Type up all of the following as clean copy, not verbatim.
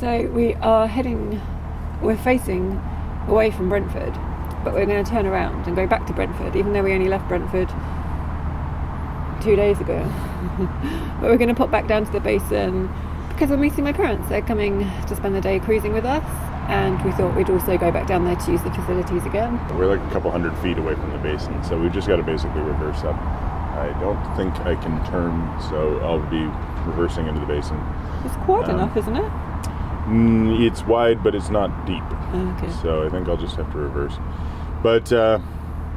So we're facing away from Brentford, but we're going to turn around and go back to Brentford, even though we only left Brentford 2 days ago. But we're going to pop back down to the basin because we're meeting my parents. They're coming to spend the day cruising with us, and we thought we'd also go back down there to use the facilities again. We're like a couple hundred feet away from the basin, so we've just got to basically reverse up. I don't think I can turn, so I'll be reversing into the basin. It's wide enough, isn't it? It's wide, but it's not deep. Okay. So I think I'll just have to reverse. But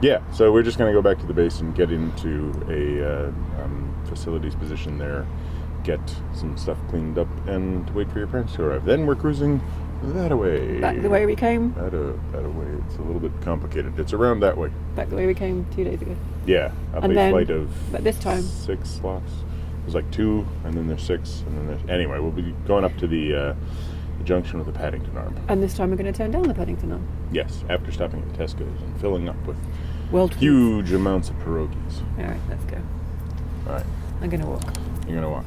yeah, so we're just going to go back to the basin, get into a facilities position there, get some stuff cleaned up, and wait for your parents to arrive. Then we're cruising that way. Back the way we came? That way. It's a little bit complicated. It's around that way. Back the way we came 2 days ago. Yeah, up a flight of but this time 6 slots. There's like 2, and then there's 6, and then there's... Anyway, we'll be going up to the junction with the Paddington Arm. And this time we're going to turn down the Paddington Arm. Yes, after stopping at Tesco's and filling up with huge amounts of pierogies. All right, let's go. All right. I'm going to walk. You're going to walk.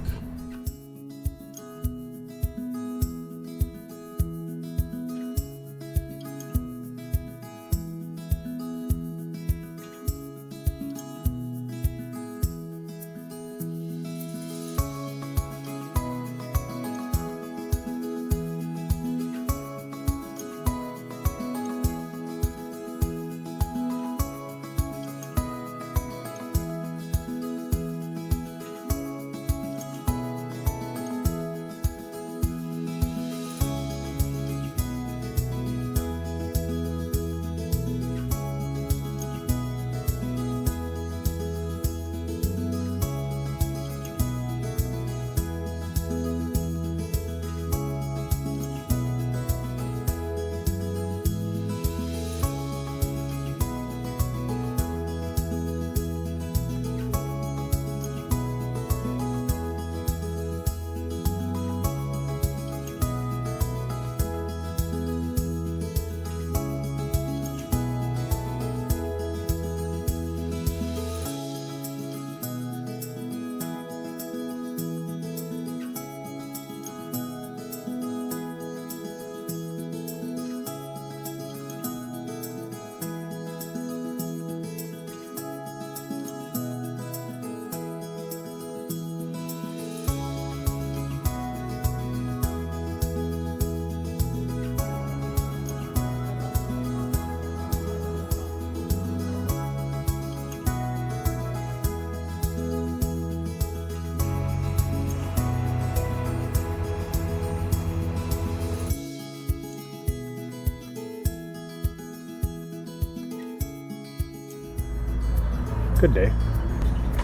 Good day.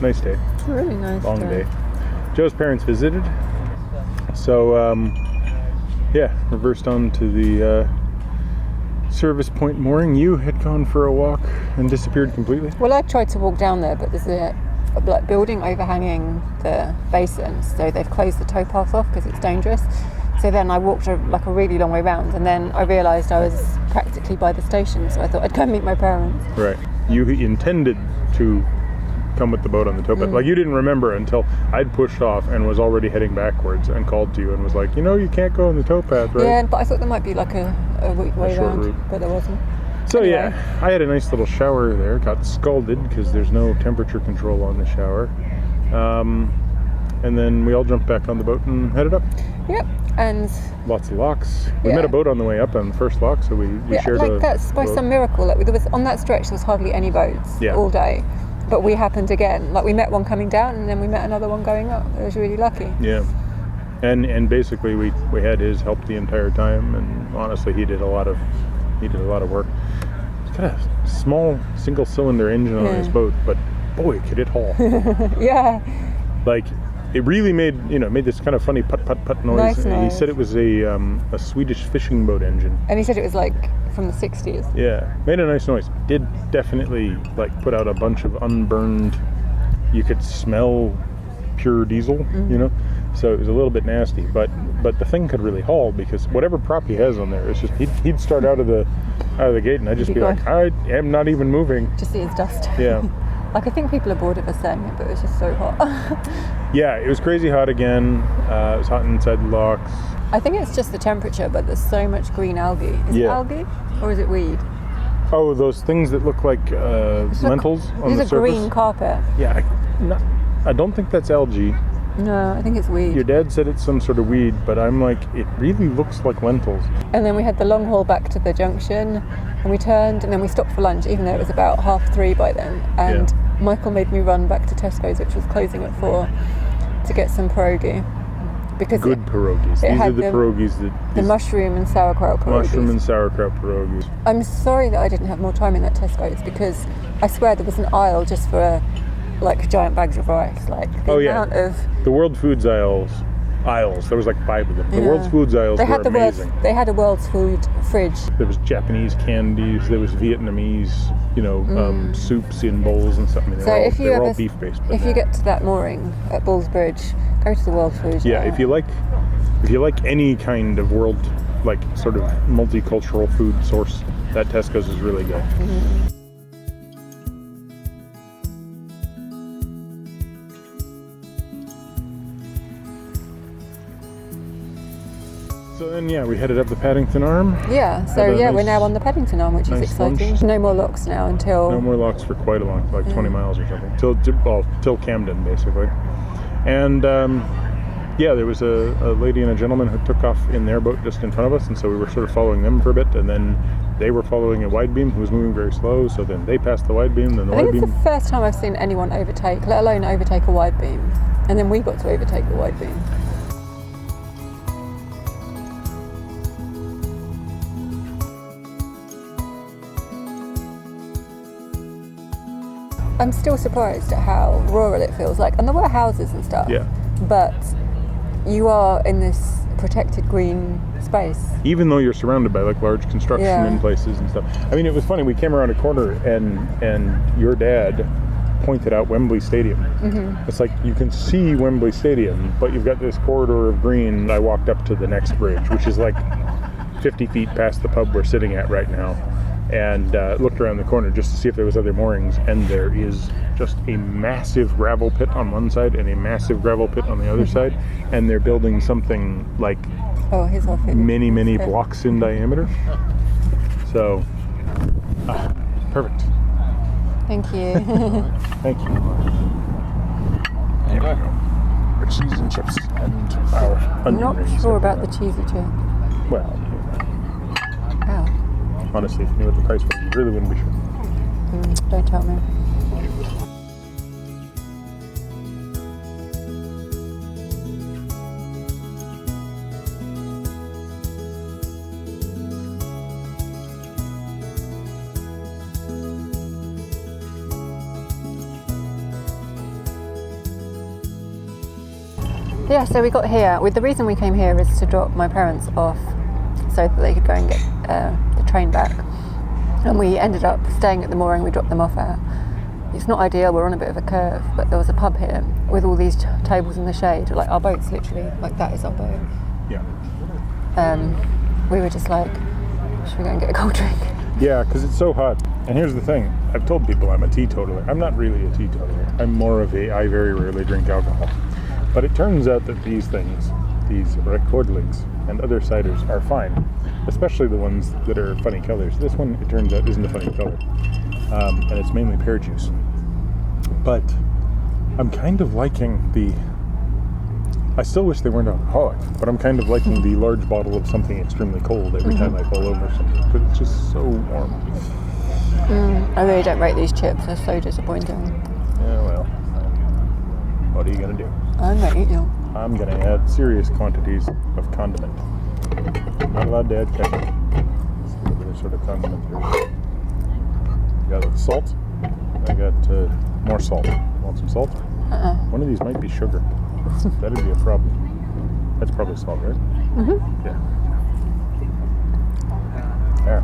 Nice day. It's a really nice Long day. Joe's parents visited. So, reversed on to the service point mooring. You had gone for a walk and disappeared completely. Well, I tried to walk down there, but there's a building overhanging the basin, so they've closed the towpath off because it's dangerous. So then I walked a really long way round, and then I realised I was practically by the station, so I thought I'd go and meet my parents. Right. You intended to come with the boat on the towpath. Like, you didn't remember until I'd pushed off and was already heading backwards and called to you and was like, you can't go on the towpath, right? Yeah, but I thought there might be like a way around, route. but there wasn't. So anyway. Yeah, I had a nice little shower there. Got scalded because there's no temperature control on the shower. And then we all jumped back on the boat and headed up. Yep, and lots of locks. We met a boat on the way up on the first lock, so we shared a that's by boat. Some miracle. Like, there was on that stretch, there was hardly any boats all day. But we happened again. Like, we met one coming down, and then we met another one going up. It was really lucky. Yeah, and basically we had his help the entire time, and honestly, he did a lot of work. He's got a small single-cylinder engine on his boat, but boy, could it haul! Yeah, like. It really made this kind of funny putt noise. Nice and noise. He said it was a Swedish fishing boat engine. and he said it was like from the 60s. Yeah, made a nice noise. Did definitely put out a bunch of unburned. You could smell pure diesel, So it was a little bit nasty, but the thing could really haul because whatever prop he has on there, it's just he'd start out of the gate and I'd just be like, I am not even moving. Just see his dust. Yeah. Like, I think people are bored of us saying it, but it was just so hot. Yeah, it was crazy hot again. It was hot inside the locks. I think it's just the temperature, but there's so much green algae. Is it algae or is it weed? Oh, those things that look like lentils on the surface? It's a green carpet. Yeah, I don't think that's algae. No, I think it's weed. Your dad said it's some sort of weed, but I'm like, it really looks like lentils. And then we had the long haul back to the junction, and we turned, and then we stopped for lunch, even though it was about 3:30 by then. And Michael made me run back to Tesco's, which was closing at 4, to get some pierogi. Because good pierogies. These are the pierogies that... The mushroom and sauerkraut pierogies. Mushroom and sauerkraut pierogies. I'm sorry that I didn't have more time in that Tesco's, because I swear there was an aisle just for giant bags of rice. Like the amount of... The World Foods aisles. There was 5 of them. The World Foods aisles were amazing. They had a World's Food fridge. There was Japanese candies. There was Vietnamese, soups in bowls and stuff. I mean, they're all beef-based. If you get to that mooring at Bulls Bridge, go to the World Food. Yeah, if you like any kind of world, sort of multicultural food source, that Tesco's is really good. Mm-hmm. So then, we headed up the Paddington Arm. Yeah, we're now on the Paddington Arm, which is exciting. Lunch. No more locks now until... No more locks for quite a long, 20 miles or something. Till Camden, basically. And, there was a lady and a gentleman who took off in their boat just in front of us, and so we were sort of following them for a bit, and then they were following a wide beam who was moving very slow, so then they passed the wide beam, then the wide beam... I think it's the first time I've seen anyone overtake, let alone overtake a wide beam. And then we got to overtake the wide beam. I'm still surprised at how rural it feels like, and there were houses and stuff. Yeah. But you are in this protected green space. Even though you're surrounded by large construction in places and stuff. I mean, it was funny. We came around a corner and your dad pointed out Wembley Stadium. Mm-hmm. It's you can see Wembley Stadium, but you've got this corridor of green. I walked up to the next bridge, which is 50 feet past the pub we're sitting at right now. And looked around the corner just to see if there was other moorings, and there is just a massive gravel pit on one side and a massive gravel pit on the other side, and they're building something many blocks in diameter. So, perfect. Thank you. Thank you. There we go. Our cheese and chips and our onion I'm rings. not sure about the cheesy chip. Well, Ow. Honestly, if you knew what the price was, you really wouldn't be sure. Don't tell me. Yeah, so we got here. The reason we came here is to drop my parents off so that they could go and get the train back. And we ended up staying at the mooring we dropped them off at. It's not ideal, we're on a bit of a curve, but there was a pub here with all these tables in the shade. Our boat's literally, that is our boat. Yeah. We were just should we go and get a cold drink? Yeah, because it's so hot. And here's the thing, I've told people I'm a teetotaler. I'm not really a teetotaler. I'm more of I very rarely drink alcohol. But it turns out that these things, these Recordlings and other ciders are fine, especially the ones that are funny colors. This one, it turns out, isn't a funny color, and it's mainly pear juice. But I'm kind of liking I still wish they weren't alcoholic, but I'm kind of liking the large bottle of something extremely cold every time I pull over something, because it's just so warm. I really don't rate these chips, they're so disappointing. Yeah, well, what are you going to do? I'm going to eat them. I'm going to add serious quantities of condiment. I'm not allowed to add ketchup. Let's see what other sort of condiment there is. I got salt. I got more salt. Want some salt? One of these might be sugar. That'd be a problem. That's probably salt, right? Mm-hmm. Yeah. There.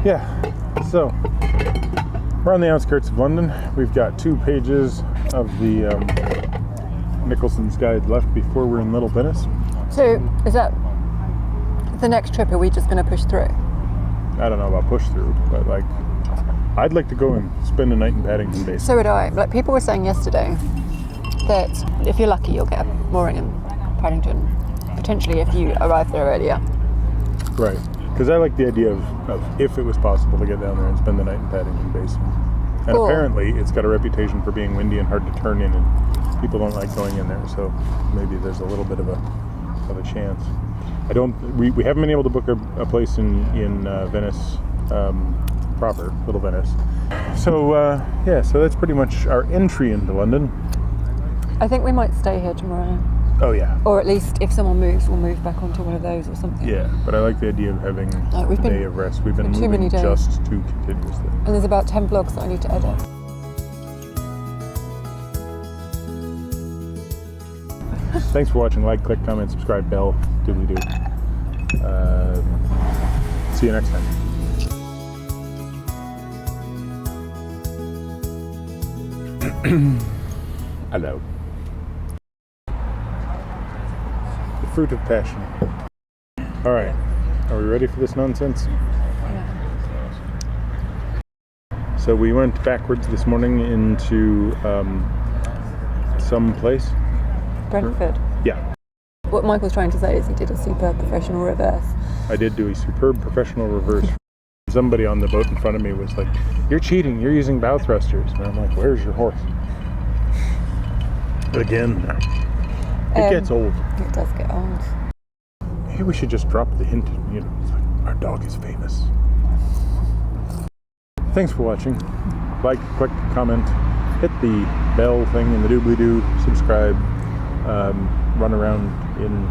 Yeah. So, we're on the outskirts of London. We've got 2 pages of the Nicholson's Guide left before we're in Little Venice. So, is that the next trip? Are we just going to push through? I don't know about push through, but I'd like to go and spend a night in Paddington basically. So would I. People were saying yesterday that if you're lucky, you'll get a mooring in Paddington, potentially if you arrive there earlier. Right. Because I like the idea of if it was possible to get down there and spend the night in Paddington Basin. And apparently it's got a reputation for being windy and hard to turn in, and people don't like going in there, so maybe there's a little bit of a chance. We haven't been able to book a place in Venice proper, Little Venice. So so that's pretty much our entry into London. I think we might stay here tomorrow. Oh yeah. Or at least if someone moves, we'll move back onto one of those or something. Yeah, but I like the idea of having a day of rest. We've been too many moving days. just too continuously. And there's about 10 vlogs that I need to edit. Thanks for watching. Like, click, comment, subscribe, bell, doobly-doo. See you next time. Hello. The fruit of passion. All right. Are we ready for this nonsense? Yeah. So we went backwards this morning into some place. Brentford. Yeah. What Michael's trying to say is he did a super professional reverse. I did do a superb professional reverse. Somebody on the boat in front of me was like, "You're cheating, you're using bow thrusters." And I'm like, "Where's your horse?" Again, it gets old. It does get old. Maybe we should just drop the hint, it's like, our dog is famous. Thanks for watching. Like, click, comment, hit the bell thing and the doobly-doo, subscribe, run around in,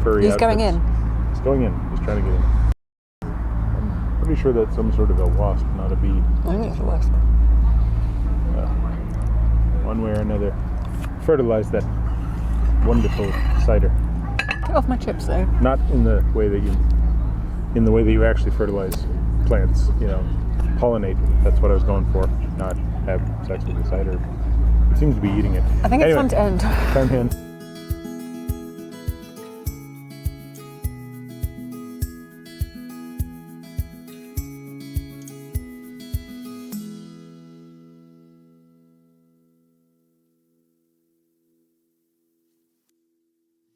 furry He's going outfits. in. He's going in. He's trying to get in. I'm pretty sure that's some sort of a wasp, not a bee. I think it's a wasp. One way or another. Fertilize that wonderful cider. Get off my chips though. Not in the way that you actually fertilize plants, pollinate. That's what I was going for. Not have sex with the cider. It seems to be eating it. I think it's time to end. Time to end.